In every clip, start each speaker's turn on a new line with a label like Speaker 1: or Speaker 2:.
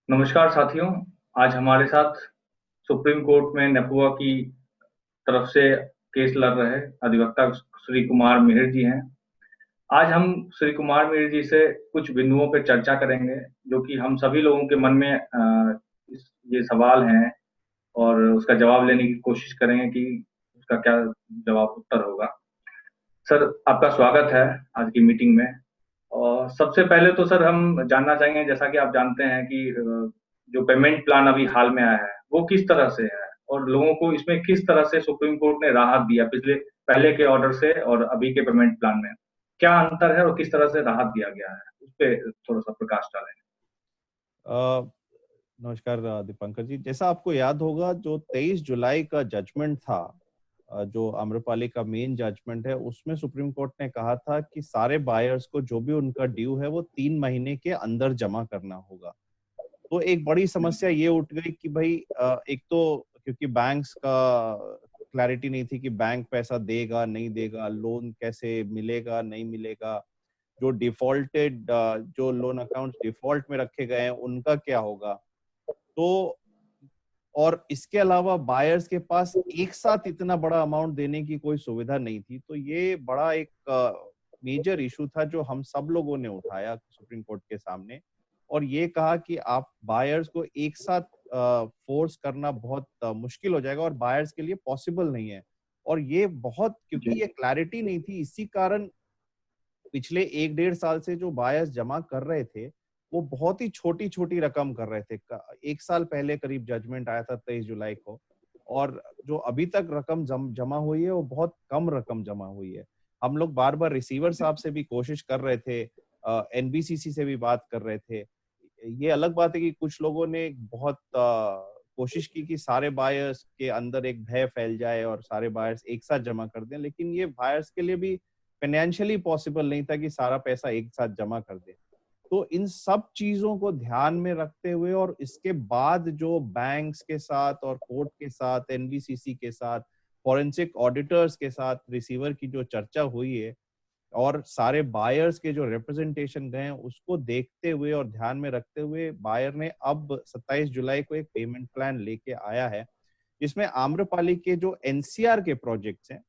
Speaker 1: नमस्कार साथियों, आज हमारे साथ सुप्रीम कोर्ट में नेपुआ की तरफ से केस लड़ रहे अधिवक्ता श्री कुमार मिहिर जी हैं। आज हम श्री कुमार मिहिर जी से कुछ बिंदुओं पे चर्चा करेंगे, जो कि हम सभी लोगों के मन में ये सवाल हैं और उसका जवाब लेने की कोशिश करेंगे कि उसका क्या जवाब उत्तर होगा। सर, आपका स्वागत है आज की मीटिंग में। और सबसे पहले तो सर हम जानना चाहेंगे, जैसा कि आप जानते हैं कि जो पेमेंट प्लान अभी हाल में आया है, वो किस तरह से है और लोगों को इसमें किस तरह से सुप्रीम कोर्ट ने राहत दिया पहले के ऑर्डर से और अभी के पेमेंट प्लान में क्या अंतर है और किस तरह से राहत दिया गया है, उस पे थोड़ा सा प्रकाश डालें।
Speaker 2: अ, नमस्कार दीपंकर जी। जैसा आपको याद होगा, जो 23 जुलाई का जजमेंट था, जो आम्रपाली का मेन जजमेंट है, उसमें सुप्रीम कोर्ट ने कहा था कि सारे बायर्स को जो भी उनका ड्यू है वो 3 महीने के अंदर जमा करना होगा। तो एक बड़ी समस्या ये उठ गई कि भाई एक तो क्योंकि बैंक्स का क्लैरिटी नहीं थी कि बैंक पैसा देगा नहीं देगा, लोन कैसे मिलेगा नहीं मिलेगा, जो डिफॉल्टेड जो लोन अकाउंट्स डिफॉल्ट में रखे गए हैं उनका क्या होगा। तो और इसके अलावा बायर्स के पास एक साथ इतना बड़ा अमाउंट देने की कोई सुविधा नहीं थी। तो ये बड़ा एक मेजर इशू था जो हम सब लोगों ने उठाया सुप्रीम कोर्ट के सामने, और ये कहा कि आप बायर्स को एक साथ फोर्स करना बहुत मुश्किल हो जाएगा और बायर्स के लिए पॉसिबल नहीं है। और ये बहुत, क्योंकि
Speaker 1: जी।
Speaker 2: ये क्लैरिटी नहीं थी, इसी कारण पिछले 1 डेढ़ साल से जो बायर्स जमा कर रहे थे वो बहुत ही छोटी छोटी रकम कर रहे थे। 1 साल पहले करीब जजमेंट आया था 23 जुलाई को, और जो अभी तक रकम जमा हुई है वो बहुत कम रकम जमा हुई है। हम लोग बार बार रिसीवर साहब से भी कोशिश कर रहे थे, एनबीसीसी से भी बात कर रहे थे। ये अलग बात है कि कुछ लोगों ने बहुत कोशिश की कि सारे बायर्स के अंदर एक भय फैल जाए और सारे बायर्स एक साथ जमा कर दें, लेकिन ये बायर्स के लिए भी फाइनेंशियली पॉसिबल नहीं था कि सारा पैसा एक साथ जमा कर दे। तो इन सब चीजों को ध्यान में रखते हुए और इसके बाद जो बैंक्स के साथ और कोर्ट के साथ, एनबीसीसी के साथ, फॉरेंसिक ऑडिटर्स के साथ रिसीवर की जो चर्चा हुई है और सारे बायर्स के जो रिप्रेजेंटेशन गए हैं, उसको देखते हुए और ध्यान में रखते हुए बायर ने अब 27 जुलाई को एक पेमेंट प्लान लेके आया है, जिसमें आम्रपाली के जो एनसीआर के प्रोजेक्ट्स हैं,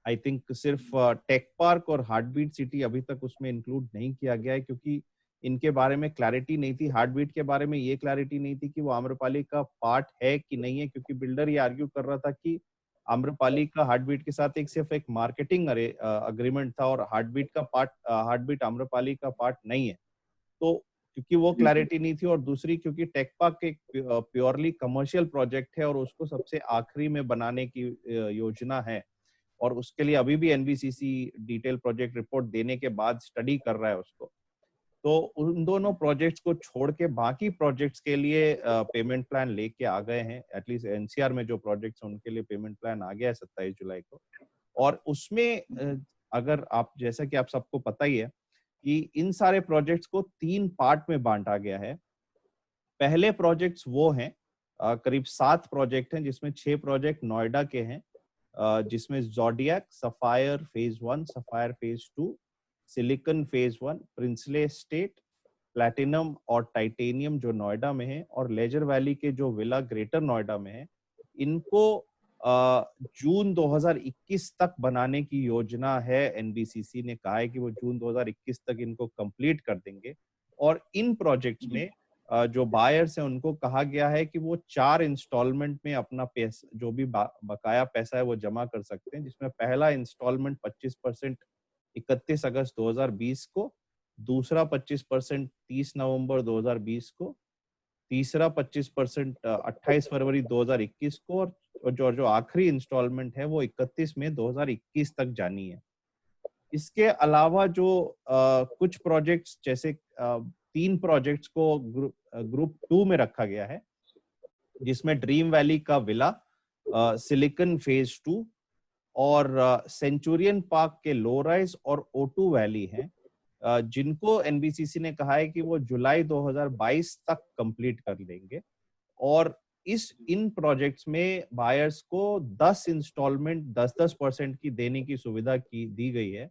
Speaker 2: आई थिंक सिर्फ टेक पार्क और हार्ट बीट सिटी अभी तक उसमें इंक्लूड नहीं किया गया है, क्योंकि इनके बारे में क्लैरिटी नहीं थी। हार्ट बीट के बारे में ये क्लैरिटी नहीं थी कि वो आम्रपाली का पार्ट है कि नहीं है, क्योंकि बिल्डर ये आर्ग्यू कर रहा था कि आम्रपाली का हार्ट बीट के साथ एक सिर्फ एक मार्केटिंग अग्रीमेंट था और हार्ट बीट आम्रपाली का पार्ट नहीं है। तो क्योंकि वो क्लैरिटी नहीं थी, और दूसरी क्योंकि टेक पार्क एक प्योरली कमर्शियल प्रोजेक्ट है और उसको सबसे आखिरी में बनाने की योजना है, और उसके लिए अभी भी एनबीसीसी डिटेल प्रोजेक्ट रिपोर्ट देने के बाद स्टडी कर रहा है उसको। तो उन दोनों प्रोजेक्ट्स को छोड़ के बाकी प्रोजेक्ट्स के लिए पेमेंट प्लान लेके आ गए हैं। एटलीस्ट एनसीआर में जो प्रोजेक्ट्स हैं उनके लिए पेमेंट प्लान आ गया है 27 जुलाई को। और उसमें अगर आप, जैसा कि आप सबको पता ही है कि इन सारे प्रोजेक्ट्स को 3 पार्ट में बांटा गया है। पहले प्रोजेक्ट्स वो हैं, करीब 7 प्रोजेक्ट हैं, जिसमें 6 प्रोजेक्ट नोएडा के हैं, जिसमें Zodiac, Sapphire phase 1, Sapphire phase 2, Silicon phase 1, Princely Estate, Platinum और टाइटेनियम जो नोएडा में है, और लेजर वैली के जो विला ग्रेटर नोएडा में है, इनको जून 2021 तक बनाने की योजना है। एनबीसीसी ने कहा है कि वो जून 2021 तक इनको कंप्लीट कर देंगे। और इन प्रोजेक्ट्स में जो बायर्स हैं उनको कहा गया है कि वो 4 इंस्टॉलमेंट में अपना पैसा, जो भी बकाया पैसा है वो जमा कर सकते हैं, जिसमें पहला इंस्टॉलमेंट 25% 31 अगस्त 2020 को, दूसरा 25% 30 नवंबर 2020 को, तीसरा 25% 28 फरवरी 2021 को, और जो आखिरी इंस्टॉलमेंट है वो 31 मई 2021 तक जानी है। इसके अलावा जो कुछ प्रोजेक्ट्स, जैसे 3 प्रोजेक्ट्स को ग्रुप 2 में रखा गया है, जिसमें ड्रीम वैली का विला, सिलिकॉन फेज 2 और सेंचुरियन पार्क के लो राइज और O2 वैली हैं, जिनको एनबीसीसी ने कहा है कि वो जुलाई 2022 तक कंप्लीट कर लेंगे। और इन प्रोजेक्ट्स में बायर्स को 10 इंस्टॉलमेंट 10-10% की देने की सुविधा की दी गई है,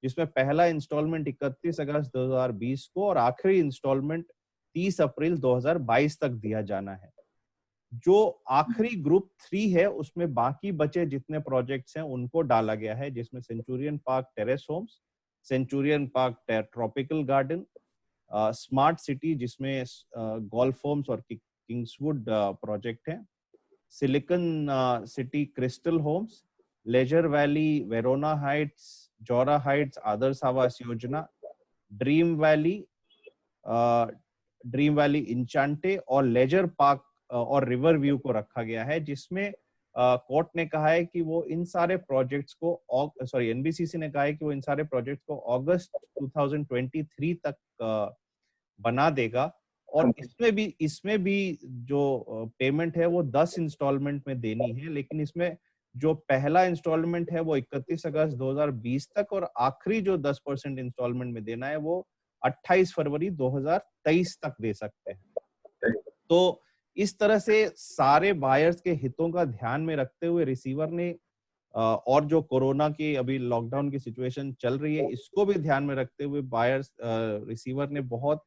Speaker 2: जिसमें पहला इंस्टॉलमेंट 31 अगस्त 2020 को और आखिरी इंस्टॉलमेंट 30 अप्रैल 2022 तक दिया जाना है। जो आखिरी ग्रुप 3 है उसमें बाकी बचे जितने प्रोजेक्ट्स हैं उनको डाला गया है, जिसमें Centurion Park Terrace Homes, Centurion Park Tropical Garden, Smart City जिसमें गोल्फ होम्स और किंग्सवुड प्रोजेक्ट है, Silicon City Crystal Homes, Leisure Valley Verona Heights, Jora Heights Adarsh Awas Yojana, Dream Valley Enchante और लेजर पार्क और रिवर व्यू को रखा गया है, जिसमें कोर्ट ने कहा है कि वो इन सारे प्रोजेक्ट्स को एनबीसीसी ने कहा है कि वो इन सारे प्रोजेक्ट्स को अगस्त 2023 तक बना देगा। और इसमें भी जो पेमेंट है वो 10 इंस्टॉलमेंट में देनी है, लेकिन इसमें जो पहला इंस्टॉलमेंट है वो 31 अगस्त 2020 तक और आखिरी जो 10% इंस्टॉलमेंट में देना है वो 28 फरवरी 2023 तक दे सकते हैं। तो इस तरह से सारे बायर्स के हितों का ध्यान में रखते हुए रिसीवर ने और जो कोरोना की अभी लॉकडाउन की सिचुएशन चल रही है इसको भी ध्यान में रखते हुए बायर्स रिसीवर ने बहुत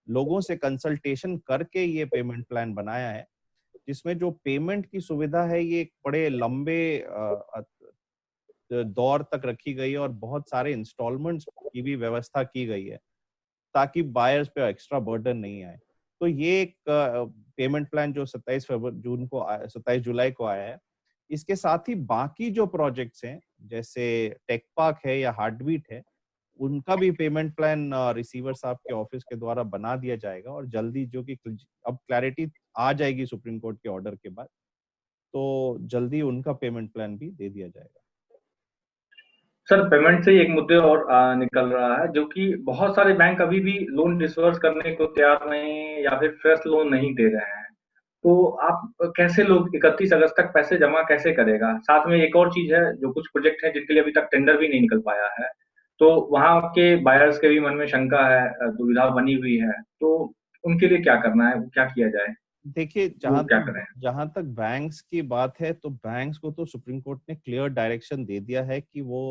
Speaker 2: लोगों से कंसल्टेशन करके ये पेमेंट प्लान बनाया है, जिसमें जो पेमेंट की सुविधा है ये एक बड़े लंबे दौर तक रखी गई है और बहुत सारे इंस्टॉलमेंट्स की भी व्यवस्था की गई है ताकि बायर्स पे एक्स्ट्रा बर्डन नहीं आए। तो ये एक पेमेंट प्लान जो 27 जुलाई को आया है, इसके साथ ही बाकी जो प्रोजेक्ट्स हैं जैसे टेक पार्क है या हार्टबीट है, उनका भी पेमेंट प्लान रिसीवर साहब के ऑफिस के द्वारा बना दिया जाएगा और जल्दी जो कि अब क्लैरिटी आ जाएगी सुप्रीम कोर्ट के ऑर्डर के बाद, तो जल्दी उनका पेमेंट प्लान भी दे दिया जाएगा।
Speaker 1: सर, पेमेंट से ही एक मुद्दे और निकल रहा है, जो कि बहुत सारे बैंक अभी भी लोन डिसबर्स करने को तैयार नहीं या फिर फ्रेश लोन नहीं दे रहे हैं। तो आप कैसे लोग 31 अगस्त तक पैसे जमा कैसे करेगा? साथ में एक और चीज है, जो कुछ प्रोजेक्ट है जिनके लिए अभी तक टेंडर भी नहीं निकल पाया है, तो वहां के बायर्स के भी मन में शंका है, दुविधा बनी हुई है, तो उनके लिए क्या करना है, क्या किया जाए?
Speaker 2: देखिए,
Speaker 1: वो क्या करें?
Speaker 2: जहां तक बैंक्स की बात है तो बैंक्स को तो सुप्रीम कोर्ट ने क्लियर डायरेक्शन दे दिया है कि वो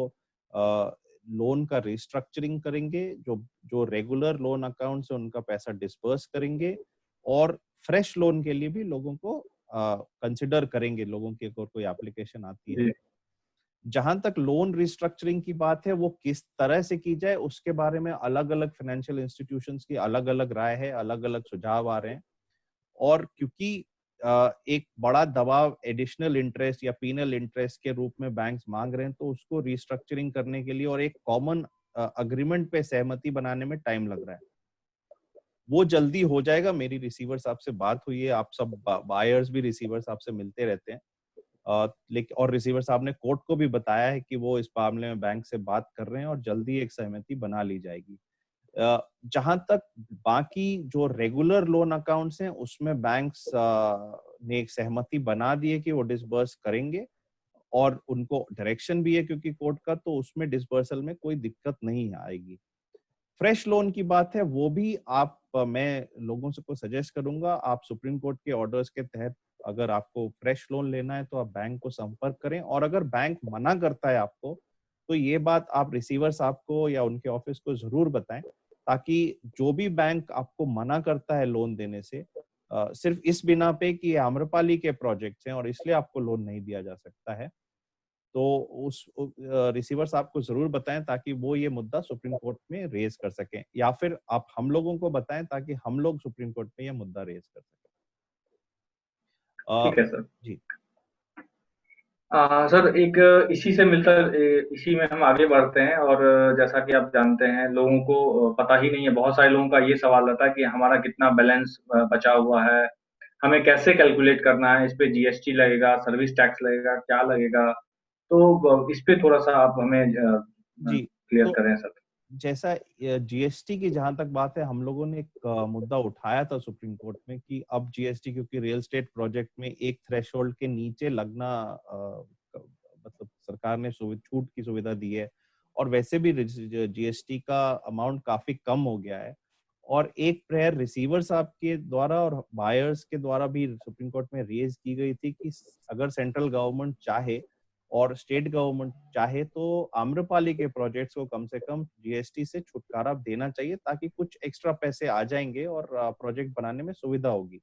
Speaker 2: लोन का रिस्ट्रक्चरिंग करेंगे, जो रेगुलर लोन अकाउंट से उनका पैसा डिस्पर्स करेंगे और फ्रेश लोन के लिए भी लोगों को कंसिडर करेंगे, लोगों की अगर कोई एप्लीकेशन आती है। जहां तक लोन रिस्ट्रक्चरिंग की बात है वो किस तरह से की जाए उसके बारे में अलग अलग फाइनेंशियल इंस्टीट्यूशंस की अलग अलग राय है, अलग अलग सुझाव आ रहे हैं। और क्योंकि एक बड़ा दबाव एडिशनल इंटरेस्ट या पीनल इंटरेस्ट के रूप में बैंक्स मांग रहे हैं, तो उसको रिस्ट्रक्चरिंग करने के लिए और एक कॉमन अग्रीमेंट पे सहमति बनाने में टाइम लग रहा है। वो जल्दी हो जाएगा। मेरी रिसीवर साहब से बात हुई है, आप सब बायर्स भी रिसीवर साहब से मिलते रहते हैं, लेकिन और रिसीवर साहब ने कोर्ट को भी बताया है कि वो इस मामले में बैंक से बात कर रहे हैं और जल्दी एक सहमति बना ली जाएगी। जहां तक बाकी जो रेगुलर लोन अकाउंट्स हैं उसमें बैंक्स ने एक सहमति बना दी है कि वो डिसबर्स करेंगे और उनको डायरेक्शन भी है क्योंकि कोर्ट का, तो उसमें डिसबर्सल में कोई दिक्कत नहीं आएगी। फ्रेश लोन की बात है वो भी मैं लोगों से को सजेस्ट करूंगा, आप सुप्रीम कोर्ट के ऑर्डर्स के तहत अगर आपको फ्रेश लोन लेना है तो आप बैंक को संपर्क करें, और अगर बैंक मना करता है आपको तो ये बात आप रिसीवर साहब को या उनके ऑफिस को जरूर बताएं, ताकि जो भी बैंक आपको मना करता है लोन देने से सिर्फ इस बिना पे कि ये आम्रपाली के प्रोजेक्ट्स हैं और इसलिए आपको लोन नहीं दिया जा सकता है, तो उस रिसीवर साहब को जरूर बताएं ताकि वो ये मुद्दा सुप्रीम कोर्ट में रेज कर सकें, या फिर आप हम लोगों को बताएं ताकि हम लोग सुप्रीम कोर्ट में ये मुद्दा रेज कर सकें।
Speaker 1: ठीक है सर।
Speaker 2: जी
Speaker 1: सर, एक इसी से मिलकर इसी में हम आगे बढ़ते हैं, और जैसा कि आप जानते हैं, लोगों को पता ही नहीं है, बहुत सारे लोगों का ये सवाल रहता है कि हमारा कितना बैलेंस बचा हुआ है, हमें कैसे कैलकुलेट करना है, इस पे जीएसटी लगेगा, सर्विस टैक्स लगेगा, क्या लगेगा? तो इस पे थोड़ा सा आप हमें
Speaker 2: जी
Speaker 1: क्लियर
Speaker 2: तो
Speaker 1: करें सर।
Speaker 2: जैसा जीएसटी की जहां तक बात है, हम लोगों ने एक मुद्दा उठाया था सुप्रीम कोर्ट में कि अब जीएसटी क्योंकि रियल एस्टेट प्रोजेक्ट में एक थ्रेशोल्ड के नीचे लगना मतलब सरकार ने छूट की सुविधा दी है, और वैसे भी जीएसटी का अमाउंट काफी कम हो गया है, और एक प्रेयर रिसीवर साहब के द्वारा और बायर्स के द्वारा भी सुप्रीम कोर्ट में रेज की गई थी कि अगर सेंट्रल गवर्नमेंट चाहे और स्टेट गवर्नमेंट चाहे तो आम्रपाली के प्रोजेक्ट्स को कम से कम जीएसटी से छुटकारा देना चाहिए, ताकि कुछ एक्स्ट्रा पैसे आ जाएंगे और प्रोजेक्ट बनाने में सुविधा होगी।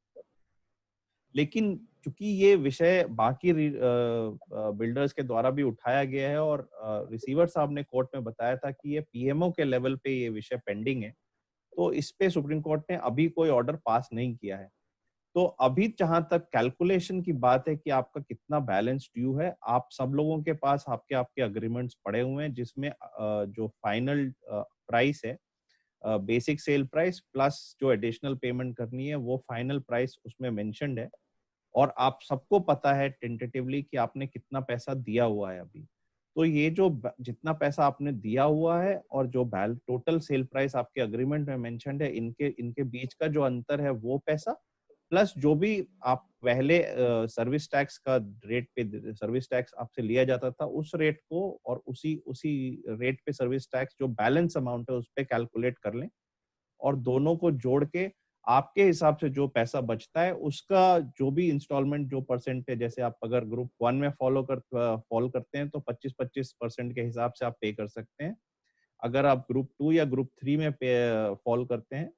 Speaker 2: लेकिन चूंकि ये विषय बाकी बिल्डर्स के द्वारा भी उठाया गया है और रिसीवर साहब ने कोर्ट में बताया था कि ये पीएमओ के लेवल पे ये विषय पेंडिंग है, तो इस पे सुप्रीम कोर्ट ने अभी कोई ऑर्डर पास नहीं किया है। तो अभी जहां तक कैलकुलेशन की बात है कि आपका कितना बैलेंस ड्यू है, आप सब लोगों के पास आपके आपके अग्रीमेंट्स पड़े हुए हैं, जिसमें जो फाइनल प्राइस है, बेसिक सेल प्राइस प्लस जो एडिशनल पेमेंट करनी है, वो फाइनल प्राइस उसमें मेंशन्ड है। और आप सबको पता है टेंटेटिवली कि आपने कितना पैसा दिया हुआ है अभी। तो ये जो जितना पैसा आपने दिया हुआ है और जो टोटल सेल प्राइस आपके अग्रीमेंट में मेंशन्ड है, इनके इनके बीच का जो अंतर है वो पैसा, प्लस जो भी आप पहले सर्विस टैक्स का रेट पे सर्विस टैक्स आपसे लिया जाता था उस रेट को, और उसी उसी रेट पे सर्विस टैक्स जो बैलेंस अमाउंट है उस पे कैलकुलेट कर लें, और दोनों को जोड़ के आपके हिसाब से जो पैसा बचता है उसका जो भी इंस्टॉलमेंट जो परसेंटेज, जैसे आप अगर ग्रुप 1 में फॉलो करते हैं तो 25-25% के हिसाब से आप पे कर सकते हैं। अगर आप ग्रुप 2 या ग्रुप 3 में पे फॉलो करते हैं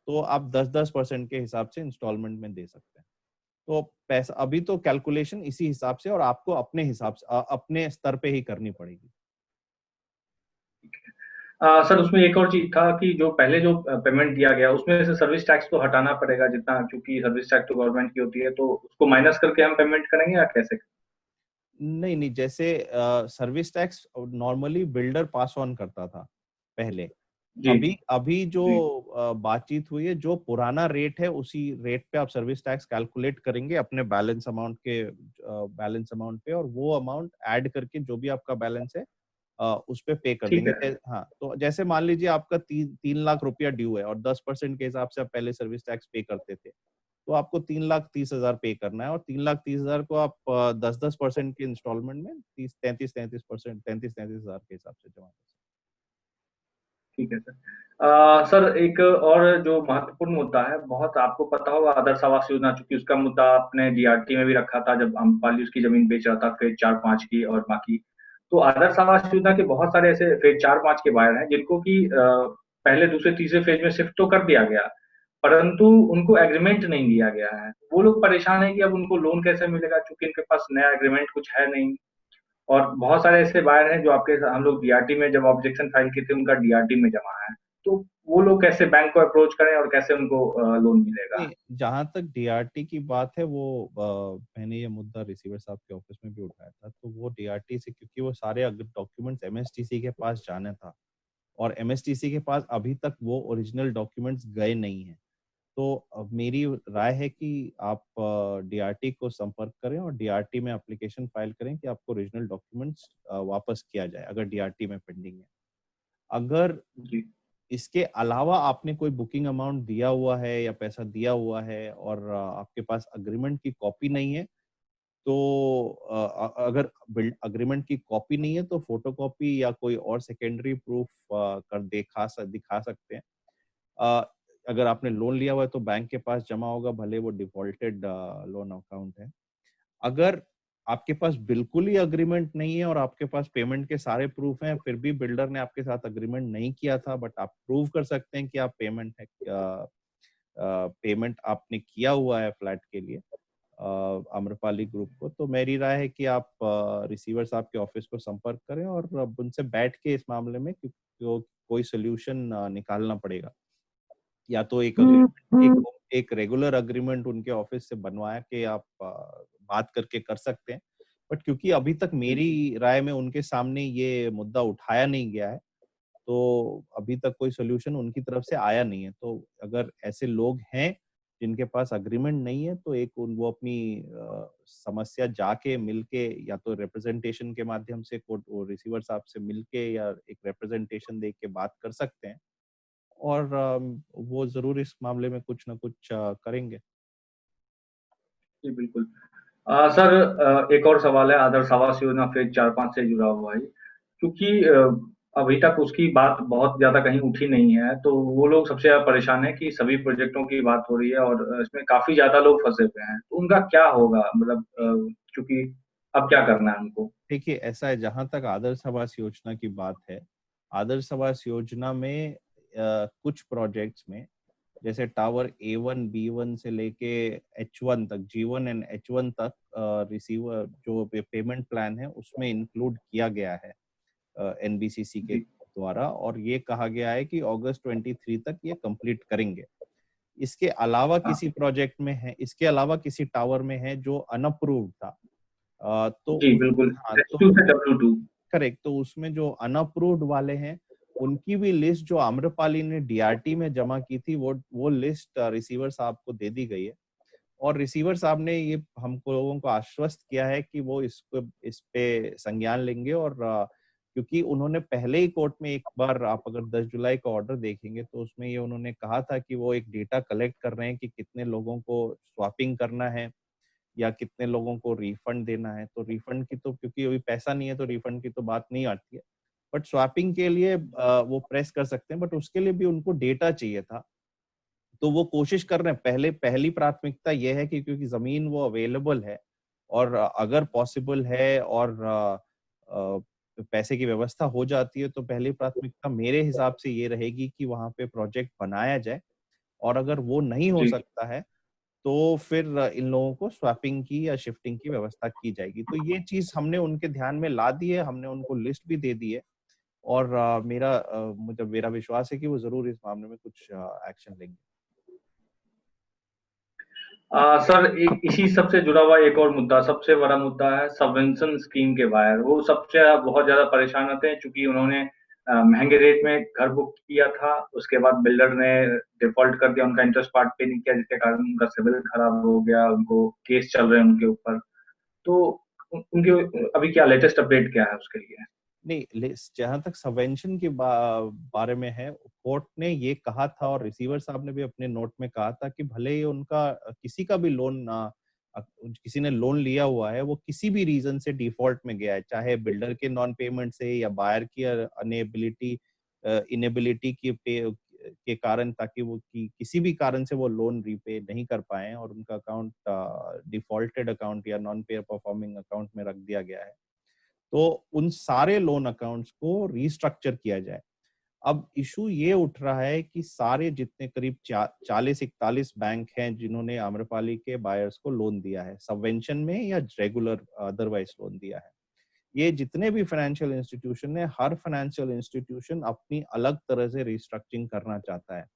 Speaker 2: तो आप 10-10% के हिसाब से इंस्टॉलमेंट में दे सकते हैं। तो पैसा अभी तो कैलकुलेशन इसी हिसाब से, और आपको अपने हिसाब से अपने स्तर पे ही करनी पड़ेगी।
Speaker 1: सर उसमें एक और चीज था कि जो पहले जो पेमेंट दिया गया उसमें से सर्विस टैक्स तो हटाना पड़ेगा, जितना, क्योंकि सर्विस टैक्स तो गवर्नमेंट की होती है, तो उसको माइनस करके हम पेमेंट करेंगे या कैसे?
Speaker 2: नहीं नहीं, जैसे service tax normally builder pass on करता था पहले।
Speaker 1: जी
Speaker 2: अभी अभी जो
Speaker 1: जी।
Speaker 2: बातचीत हुई है, जो पुराना रेट है उसी रेट पे आप सर्विस टैक्स कैलकुलेट करेंगे अपने बैलेंस अमाउंट पे, और वो अमाउंट ऐड करके जो भी आपका बैलेंस है उस पे कर
Speaker 1: ठीक
Speaker 2: देंगे।
Speaker 1: है।
Speaker 2: हाँ, तो जैसे मान लीजिए आपका 3 लाख रुपया ड्यू है और 10% के हिसाब से आप पहले सर्विस टैक्स पे करते थे, तो आपको 3,30,000 पे करना है, और 3,30,000 को आप 10-10% के इंस्टॉलमेंट में 33-33%, 33-33,000 के हिसाब से जमा कर सकते
Speaker 1: ठीक है सर। सर एक और जो महत्वपूर्ण मुद्दा है, बहुत आपको पता होगा, आदर्श आवास योजना, चूंकि उसका मुद्दा आपने डीआरटी में भी रखा था जब अम्रपाली उसकी जमीन बेच रहा था फेज 4-5 की और बाकी। तो आदर्श आवास योजना के बहुत सारे ऐसे फेज 4-5 के बायर हैं जिनको कि पहले दूसरे तीसरे फेज में शिफ्ट तो कर दिया गया, परंतु उनको एग्रीमेंट नहीं दिया गया है। वो लोग परेशान है कि अब उनको लोन कैसे मिलेगा, चूंकि इनके पास नया एग्रीमेंट कुछ है नहीं। और बहुत सारे ऐसे बायर हैं जो आपके, हम लोग डीआरटी में जब ऑब्जेक्शन फाइल किए थे उनका डीआरटी में जमा है, तो वो लोग कैसे बैंक को अप्रोच करें और कैसे उनको लोन मिलेगा?
Speaker 2: हैं। नहीं, जहां तक डीआरटी की बात है, वो मैंने ये मुद्दा रिसीवर साहब के ऑफिस में भी उठाया था, तो वो डीआरटी से, क्योंकि वो सारे डॉक्यूमेंट्स एमएसटीसी के पास जाना था, और एमएसटीसी के पास अभी तक वो ओरिजिनल डॉक्यूमेंट्स गए नहीं हैं। तो मेरी राय है कि आप डीआरटी को संपर्क करें और डीआरटी में एप्लीकेशन फाइल करें कि आपको ओरिजिनल डॉक्यूमेंट्स वापस किया जाए, अगर डीआरटी में पेंडिंग है। अगर
Speaker 1: जी।
Speaker 2: इसके अलावा आपने कोई बुकिंग अमाउंट दिया हुआ है या पैसा दिया हुआ है और आपके पास अग्रीमेंट की कॉपी नहीं है, तो अगर अग्रीमेंट की कॉपी नहीं है तो फोटोकॉपी या कोई और सेकेंडरी प्रूफ कर दिखा सकते हैं। अ, अगर आपने लोन लिया हुआ है तो बैंक के पास जमा होगा, भले वो डिफॉल्टेड लोन अकाउंट है। अगर आपके पास बिल्कुल ही अग्रीमेंट नहीं है और आपके पास पेमेंट के सारे प्रूफ हैं, फिर भी बिल्डर ने आपके साथ अग्रीमेंट नहीं किया था, बट आप प्रूव कर सकते हैं कि आप पेमेंट आपने किया हुआ है फ्लैट के लिए आम्रपाली ग्रुप को, तो मेरी राय है कि आप रिसीवर साहब के ऑफिस को संपर्क करें और अब उनसे बैठ के इस मामले में कोई सोल्यूशन निकालना पड़ेगा। या तो एक अग्रीमेंट, एक रेगुलर अग्रीमेंट उनके ऑफिस से बनवा के आप बात करके कर सकते हैं। बट क्योंकि अभी तक
Speaker 1: जी।
Speaker 2: मेरी राय में उनके सामने ये मुद्दा उठाया नहीं गया है, तो अभी तक कोई सोल्यूशन उनकी तरफ से आया नहीं है। तो अगर ऐसे लोग हैं जिनके पास अग्रीमेंट नहीं है, तो वो अपनी समस्या जाके मिलके, या तो रिप्रेजेंटेशन के माध्यम से कोर्ट रिसीवर साहब से मिलके या एक रिप्रेजेंटेशन दे के बात कर सकते हैं, और वो ज़रूर इस मामले में कुछ ना कुछ करेंगे।
Speaker 1: जी बिल्कुल। सर एक और सवाल है, आदर्श आवास योजना फेज 4-5 से जुड़ा हुआ है, क्योंकि अभी तक उसकी बात बहुत ज्यादा कहीं उठी नहीं है, तो वो लोग सबसे ज्यादा परेशान है कि सभी प्रोजेक्टों की बात हो रही है और इसमें काफी ज्यादा लोग फंसे हुए हैं, तो उनका क्या होगा, मतलब क्योंकि अब क्या करना है उनको?
Speaker 2: देखिए ऐसा है, जहां तक आदर्श आवास योजना की बात है, आदर्श आवास योजना में कुछ प्रोजेक्ट्स में, जैसे टावर A1 B1 से लेके H1 तक, G1 एंड H1 तक, रिसीवर जो पेमेंट प्लान है उसमें इंक्लूड किया गया है एनबीसीसी के
Speaker 1: जी
Speaker 2: द्वारा, और ये कहा गया है कि अगस्त 23 तक ये कंप्लीट करेंगे। इसके अलावा
Speaker 1: हाँ
Speaker 2: किसी प्रोजेक्ट में है, इसके अलावा किसी टावर में है जो अनअप्रूव्ड था, तो
Speaker 1: जी बिल्कुल,
Speaker 2: हाँ तो
Speaker 1: S2 से W2।
Speaker 2: करेक्ट, तो उसमें जो अनअप्रूव्ड वाले हैं उनकी भी लिस्ट जो आम्रपाली ने डीआरटी में जमा की थी, वो लिस्ट रिसीवर साहब को दे दी गई है। और रिसीवर साहब ने ये हमको लोगों को आश्वस्त किया है कि वो इस पे संज्ञान लेंगे, और क्योंकि उन्होंने पहले ही कोर्ट में एक बार, आप अगर 10 जुलाई का ऑर्डर देखेंगे तो उसमें ये उन्होंने कहा था कि वो एक डेटा कलेक्ट कर रहे हैं कि कितने लोगों को स्वैपिंग करना है या कितने लोगों को रिफंड देना है। तो रिफंड की तो, क्योंकि अभी पैसा नहीं है तो रिफंड की तो बात नहीं आती है, बट स्वैपिंग के लिए वो प्रेस कर सकते हैं, बट उसके लिए भी उनको डेटा चाहिए था। तो वो कोशिश कर रहे हैं, पहले पहली प्राथमिकता ये है कि क्योंकि जमीन वो अवेलेबल है, और अगर पॉसिबल है और पैसे की व्यवस्था हो जाती है, तो पहली प्राथमिकता मेरे हिसाब से ये रहेगी कि वहां पे प्रोजेक्ट बनाया जाए, और अगर वो नहीं हो
Speaker 1: जी
Speaker 2: सकता है तो फिर इन लोगों को स्वैपिंग की या शिफ्टिंग की व्यवस्था की जाएगी। तो ये चीज हमने उनके ध्यान में ला दी है, हमने उनको लिस्ट भी दे दी है, और मुझे मेरा विश्वास है कि वो जरूर इस मामले में कुछ एक्शन लेंगे।
Speaker 1: सर, इसी सबसे जुड़ा हुआ एक और मुद्दा, सबसे बड़ा मुद्दा है सबवेंशन स्कीम के बाहर। वो सबसे बहुत ज्यादा परेशान होते हैं, क्योंकि उन्होंने महंगे रेट में घर बुक किया था, उसके बाद बिल्डर ने डिफॉल्ट कर दिया, उनका इंटरेस्ट पार्ट पे नहीं किया, जिसके कारण उनका सिविल खराब हो गया, उनको केस चल रहे हैं उनके ऊपर। तो उनके अभी क्या लेटेस्ट अपडेट क्या है उसके लिए?
Speaker 2: नहीं, जहां तक सबवेंशन के बारे में है, कोर्ट ने ये कहा था, और रिसीवर साहब ने भी अपने नोट में कहा था कि भले ही उनका किसी का भी लोन, किसी ने लोन लिया हुआ है, वो किसी भी रीजन से डिफॉल्ट में गया है, चाहे बिल्डर के नॉन पेमेंट से या बायर की अनेबिलिटी इनेबिलिटी के कारण, ताकि वो किसी भी कारण से वो लोन रीपे नहीं कर पाए और उनका अकाउंट डिफॉल्टेड अकाउंट या नॉन पेयर परफॉर्मिंग अकाउंट में रख दिया गया है, तो उन सारे लोन अकाउंट्स को रीस्ट्रक्चर किया जाए। अब इशू ये उठ रहा है कि सारे जितने करीब 40-41 बैंक हैं जिन्होंने आम्रपाली के बायर्स को लोन दिया है, सबवेंशन में या रेगुलर अदरवाइज लोन दिया है, ये जितने भी फाइनेंशियल इंस्टीट्यूशन है, हर फाइनेंशियल इंस्टीट्यूशन अपनी अलग तरह से रिस्ट्रक्चरिंग करना चाहता है।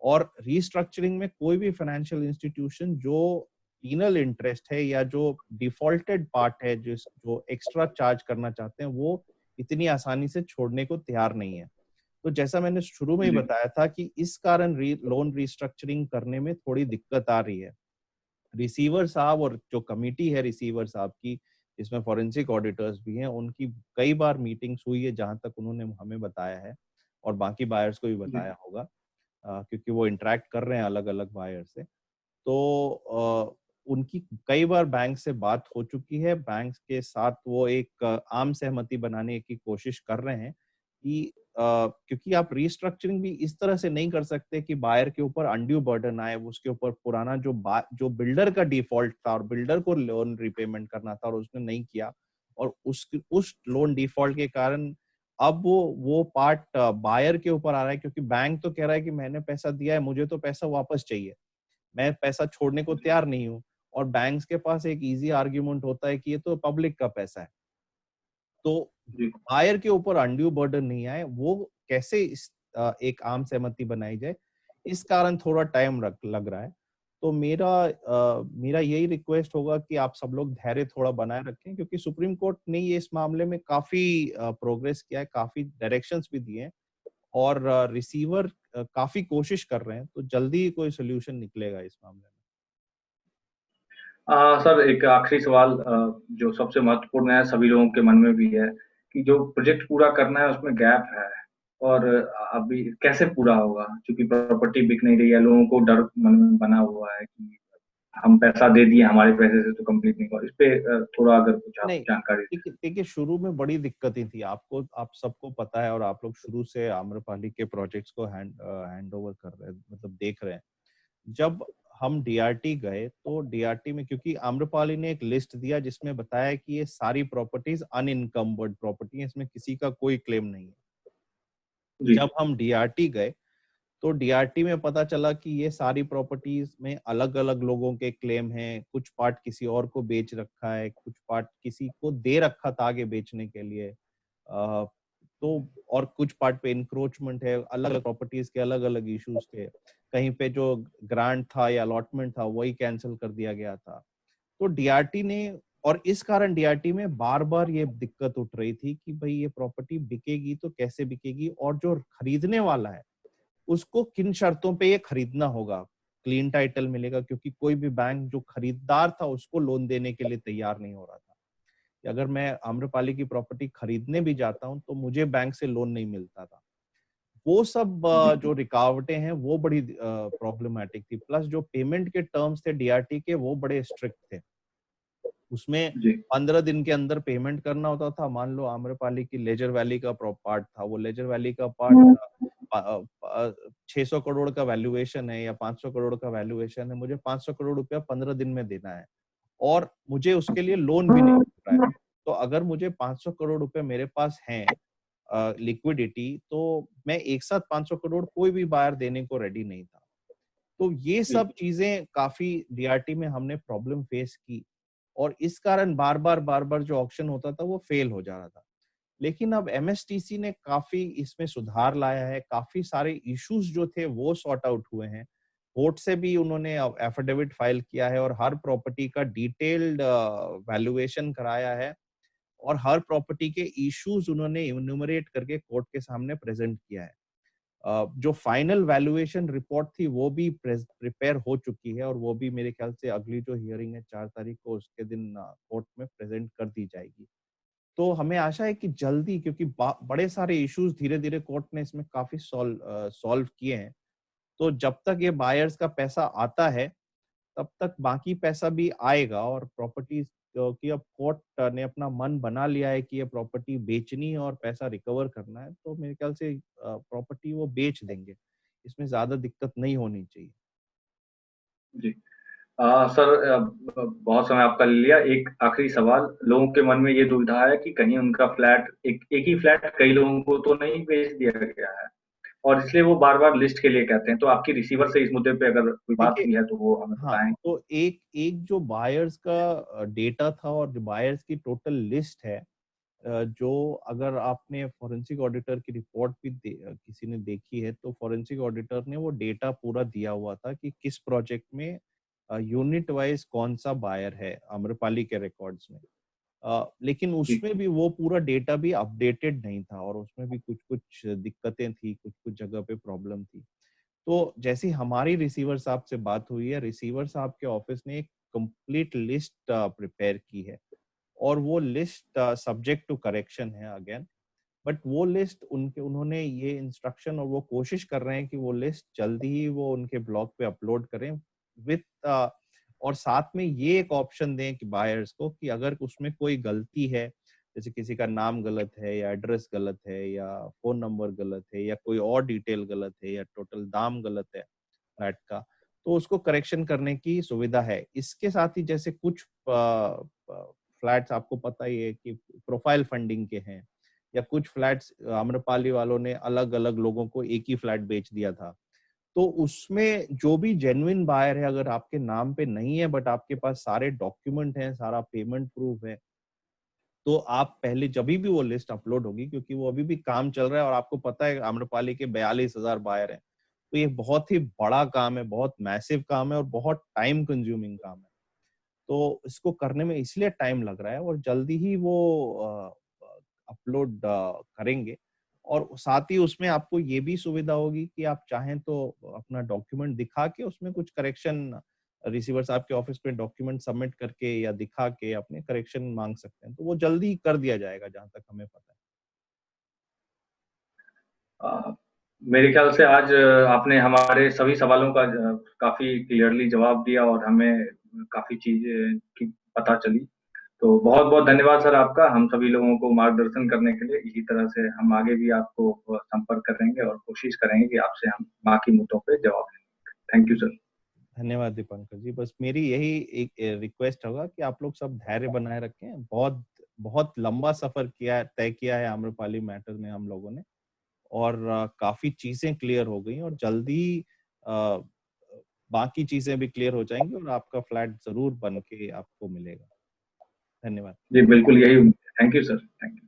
Speaker 2: और रीस्ट्रक्चरिंग में कोई भी फाइनेंशियल इंस्टीट्यूशन जो पीनल इंटरेस्ट है या जो डिफॉल्टेड पार्ट है, जो एक्स्ट्रा चार्ज करना चाहते हैं, वो इतनी आसानी से छोड़ने को तैयार नहीं है। तो जैसा मैंने शुरू में ही
Speaker 1: जी
Speaker 2: बताया था कि इस कारण लोन रिस्ट्रक्चरिंग करने में थोड़ी दिक्कत आ रही है। रिसीवर साहब और जो कमिटी है रिसीवर साहब की, जिसमें फॉरेंसिक ऑडिटर्स भी हैं, उनकी कई बार मीटिंग्स हुई है, जहां तक उन्होंने हमें बताया है और बाकी बायर्स को भी
Speaker 1: जी
Speaker 2: बताया होगा, क्योंकि वो इंटरेक्ट कर रहे हैं अलग अलग बायर से। तो उनकी कई बार बैंक से बात हो चुकी है, बैंक के साथ वो एक आम सहमति बनाने की कोशिश कर रहे हैं कि क्योंकि आप रीस्ट्रक्चरिंग भी इस तरह से नहीं कर सकते कि बायर के ऊपर अनड्यू बर्डन आए, उसके ऊपर पुराना जो बिल्डर का डिफॉल्ट था और बिल्डर को लोन रिपेमेंट करना था और उसने नहीं किया, और उस लोन डिफॉल्ट के कारण अब वो पार्ट बायर के ऊपर आ रहा है, क्योंकि बैंक तो कह रहा है कि मैंने पैसा दिया है, मुझे तो पैसा वापस चाहिए, मैं पैसा छोड़ने को तैयार नहीं हूँ। और बैंक्स के पास एक इजी आर्ग्यूमेंट होता है कि ये तो पब्लिक का पैसा है। तो
Speaker 1: जी
Speaker 2: बायर के ऊपर अनड्यू बर्डन नहीं आए, वो कैसे एक आम सहमति बनाई जाए, इस कारण थोड़ा टाइम लग रहा है। तो मेरा यही रिक्वेस्ट होगा कि आप सब लोग धैर्य थोड़ा बनाए रखें, क्योंकि सुप्रीम कोर्ट ने ये इस मामले में काफी प्रोग्रेस किया है, काफी डायरेक्शंस भी दिए हैं, और रिसीवर काफी कोशिश कर रहे हैं, तो जल्दी ही कोई सोल्यूशन निकलेगा इस मामले में।
Speaker 1: सर, एक आखिरी सवाल, जो सबसे महत्वपूर्ण है, सभी लोगों के मन में भी है, कि जो प्रोजेक्ट पूरा करना है उसमें गैप है, और अभी कैसे पूरा होगा? क्योंकि प्रॉपर्टी बिक नहीं रही है, लोगों को डर मन में बना हुआ है कि हम पैसा दे दिए, हमारे पैसे से तो कंप्लीट नहीं हुआ। इस पे थोड़ा अगर कुछ आप
Speaker 2: नहीं,
Speaker 1: जानकारी दें।
Speaker 2: देखिए देखिए, शुरू में बड़ी दिक्कतें थी, आप सबको पता है, और आप लोग शुरू से आम्रपाली के प्रोजेक्ट्स को हैंड ओवर कर रहे हैं, मतलब देख रहे हैं। जब हम डीआरटी गए तो डीआरटी में, क्योंकि आम्रपाली ने एक लिस्ट दिया जिसमें बताया कि ये सारी प्रॉपर्टीज अनइनकम्बर्ड प्रॉपर्टी है, इसमें किसी का कोई क्लेम नहीं है।
Speaker 1: जी
Speaker 2: जब हम डीआरटी गए तो डीआरटी में पता चला कि ये सारी प्रॉपर्टीज में अलग अलग लोगों के क्लेम हैं, कुछ पार्ट किसी और को बेच रखा है, कुछ पार्ट किसी को दे रखा था आगे बेचने के लिए, तो और कुछ पार्ट पे इंक्रोचमेंट है, अलग अलग प्रॉपर्टीज के अलग अलग इश्यूज थे। कहीं पे जो ग्रांट था या अलॉटमेंट था वही कैंसिल कर दिया गया था। तो डीआरटी ने, और इस कारण डीआरटी में बार बार ये दिक्कत उठ रही थी कि भाई ये प्रॉपर्टी बिकेगी तो कैसे बिकेगी, और जो खरीदने वाला है उसको किन शर्तों पे ये खरीदना होगा। क्लीन टाइटल मिलेगा, क्योंकि कोई भी बैंक जो खरीदार था उसको लोन देने के लिए तैयार नहीं हो रहा था। कि अगर मैं आम्रपाली की प्रॉपर्टी खरीदने भी जाता हूं तो मुझे बैंक से लोन नहीं मिलता था। वो सब
Speaker 1: जी
Speaker 2: जो रुकावटें हैं वो बड़ी प्रॉब्लमेटिक थी। प्लस जो पेमेंट के टर्म्स थे डीआरटी के वो बड़े स्ट्रिक्ट थे। उसमें
Speaker 1: जी
Speaker 2: 15 दिन के अंदर पेमेंट करना होता था। मान लो आम्रपाली की लेजर वैली का पार्ट था, वो लेजर वैली का पार्ट 600 करोड़ का वैल्यूएशन है या 500 करोड़ का वैल्यूएशन है, मुझे 500 करोड़ रुपया 15 दिन में देना है और मुझे उसके लिए लोन भी नहीं मिल रहा है। तो अगर मुझे 500 करोड़ रुपए मेरे पास हैं लिक्विडिटी, तो मैं एक साथ 500 करोड़ कोई भी बायर देने को रेडी नहीं था। तो ये
Speaker 1: जी
Speaker 2: सब चीजें काफी डीआरटी में हमने प्रॉब्लम फेस की, और इस कारण बार बार जो ऑक्शन होता था वो फेल हो जा रहा था। लेकिन अब एमएसटीसी ने काफी इसमें सुधार लाया है, काफी सारे इश्यूज जो थे वो सॉर्ट आउट हुए हैं। कोर्ट से भी उन्होंने एफिडेविट फाइल किया है और हर प्रॉपर्टी का डिटेल्ड वैल्यूएशन कराया है, और हर प्रॉपर्टी के इश्यूज उन्होंने इन्यूमरेट करके कोर्ट के सामने प्रेजेंट किया है। जो फाइनल वैल्यूएशन रिपोर्ट थी वो भी प्रिपेयर हो चुकी है, और वो भी मेरे ख्याल से अगली जो हियरिंग है 4 तारीख को, उसके दिन कोर्ट में प्रेजेंट कर दी जाएगी। तो हमें आशा है कि जल्दी, क्योंकि बड़े सारे इश्यूज धीरे धीरे कोर्ट ने इसमें काफी सॉल्व किए हैं, तो जब तक ये बायर्स का पैसा आता है तब तक बाकी पैसा भी आएगा। और प्रॉपर्टीज की अब कोर्ट ने अपना मन बना लिया है कि ये प्रॉपर्टी बेचनी है और पैसा रिकवर करना है, तो मेरे ख्याल से प्रॉपर्टी वो बेच देंगे, इसमें ज्यादा दिक्कत नहीं होनी चाहिए।
Speaker 1: जी सर, बहुत समय आपका ले लिया। एक आखिरी सवाल, लोगों के मन में ये दुविधा है कि कहीं उनका फ्लैट, एक ही फ्लैट कई लोगों को तो नहीं बेच दिया गया है, और इसलिए वो बार बार लिस्ट के लिए कहते हैं। तो आपकी रिसीवर से इस मुद्दे पे अगर कोई बात
Speaker 2: देखिए,
Speaker 1: हुई है तो वो हमें
Speaker 2: हाँ,
Speaker 1: बताएं।
Speaker 2: तो एक एक जो बायर्स का डेटा था और जो बायर्स की टोटल लिस्ट है, जो अगर आपने फॉरेंसिक ऑडिटर की रिपोर्ट भी किसी ने देखी है, तो फॉरेंसिक ऑडिटर ने वो डेटा पूरा दिया हुआ था कि किस प्रोजेक्ट में यूनिट वाइज कौन सा बायर है आम्रपाली के रिकॉर्ड्स में। लेकिन
Speaker 1: जी
Speaker 2: उसमें भी वो पूरा डेटा भी अपडेटेड नहीं था, और उसमें भी कुछ कुछ दिक्कतें थी, कुछ कुछ जगह पे प्रॉब्लम थी। तो जैसी हमारी रिसीवर साहब से बात हुई है, रिसीवर साहब के ऑफिस ने एक कंप्लीट लिस्ट प्रिपेयर की है, और वो लिस्ट सब्जेक्ट टू करेक्शन है अगेन। बट वो लिस्ट उन्होंने ये इंस्ट्रक्शन, और वो कोशिश कर रहे हैं कि वो लिस्ट जल्दी ही वो उनके ब्लॉग पे अपलोड करें विथ, और साथ में ये एक ऑप्शन दें कि बायर्स को कि अगर उसमें कोई गलती है, जैसे किसी का नाम गलत है या एड्रेस गलत है या फोन नंबर गलत है या कोई और डिटेल गलत है या टोटल दाम गलत है फ्लैट का, तो उसको करेक्शन करने की सुविधा है। इसके साथ ही जैसे कुछ फ्लैट्स आपको पता ही है कि प्रोफाइल फंडिंग के हैं, या कुछ फ्लैट्स आम्रपाली वालों ने अलग अलग लोगों को एक ही फ्लैट बेच दिया था, तो उसमें जो भी जेन्युइन बायर है, अगर आपके नाम पे नहीं है बट आपके पास सारे डॉक्यूमेंट हैं, सारा पेमेंट प्रूफ है, तो आप पहले जब भी वो लिस्ट अपलोड होगी, क्योंकि वो अभी भी काम चल रहा है और आपको पता है आम्रपाली के 42,000 बायर हैं, तो ये बहुत ही बड़ा काम है, बहुत मैसिव काम है और बहुत टाइम कंज्यूमिंग काम है। तो इसको करने में इसलिए टाइम लग रहा है, और जल्दी ही वो अपलोड करेंगे। और साथ ही उसमें आपको ये भी सुविधा होगी कि आप चाहें तो अपना डॉक्यूमेंट दिखा के उसमें कुछ करेक्शन, रिसीवर साहब के ऑफिस पे डॉक्यूमेंट सबमिट करके या दिखा के अपने करेक्शन मांग सकते हैं, तो वो जल्दी कर दिया जाएगा जहां तक हमें पता है।
Speaker 1: अ, मेरे ख्याल से आज आपने हमारे सभी सवालों का काफी क्लियरली जवाब दिया, और हमें काफी चीजें की पता चली। तो बहुत बहुत धन्यवाद सर आपका, हम सभी लोगों को मार्गदर्शन करने के लिए। इसी तरह से हम आगे भी आपको संपर्क करेंगे और कोशिश करेंगे कि आपसे हम बाकी मुद्दों पे जवाब दें। Thank you sir.
Speaker 2: धन्यवाद दीपंकर जी। बस मेरी यही एक रिक्वेस्ट होगा कि आप लोग सब धैर्य बनाए रखें। बहुत बहुत लंबा सफर तय किया है आम्रपाली मैटर में हम लोगों ने, और काफी चीजें क्लियर हो गई और जल्दी अ, बाकी चीजें भी क्लियर हो जाएंगी और आपका फ्लैट जरूर बन के आपको मिलेगा। धन्यवाद।
Speaker 1: जी बिल्कुल, यही। Thank you sir, thank you.